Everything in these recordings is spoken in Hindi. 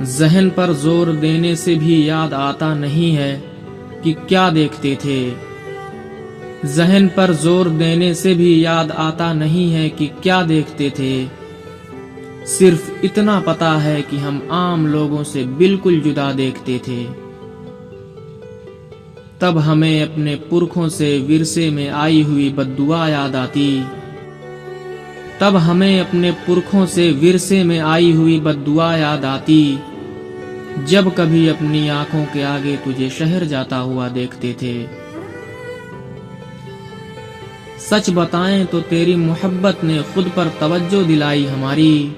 जहन पर जोर देने से भी याद आता नहीं है कि क्या देखते थे। जहन पर जोर देने से भी याद आता नहीं है कि क्या देखते थे। सिर्फ इतना पता है कि हम आम लोगों से बिल्कुल जुदा देखते थे। तब हमें अपने पुरखों से विरसे में आई हुई बद्दुआ याद आती। तब हमें अपने पुरखों से विरसे में आई हुई बद्दुआ याद आती, जब कभी अपनी आंखों के आगे तुझे शहर जाता हुआ देखते थे। सच बताएं तो तेरी मोहब्बत ने खुद पर तवज्जो दिलाई हमारी।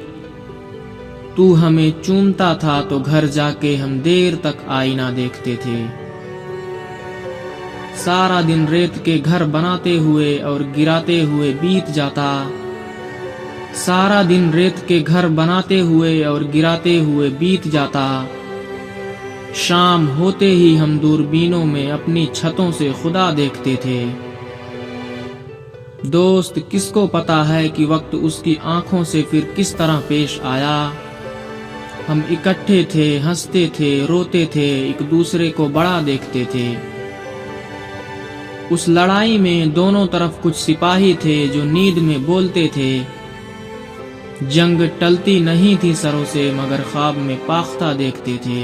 तू हमें चूमता था तो घर जाके हम देर तक आईना देखते थे। सारा दिन रेत के घर बनाते हुए और गिराते हुए बीत जाता। सारा दिन रेत के घर बनाते हुए और गिराते हुए बीत जाता। शाम होते ही हम दूरबीनों में अपनी छतों से खुदा देखते थे। दोस्त किसको पता है कि वक्त उसकी आंखों से फिर किस तरह पेश आया। हम इकट्ठे थे, हंसते थे, रोते थे, एक दूसरे को बड़ा देखते थे। उस लड़ाई में दोनों तरफ कुछ सिपाही थे जो नींद में बोलते थे। जंग टलती नहीं थी सरों से, मगर ख्वाब में पाख्ता देखते थे।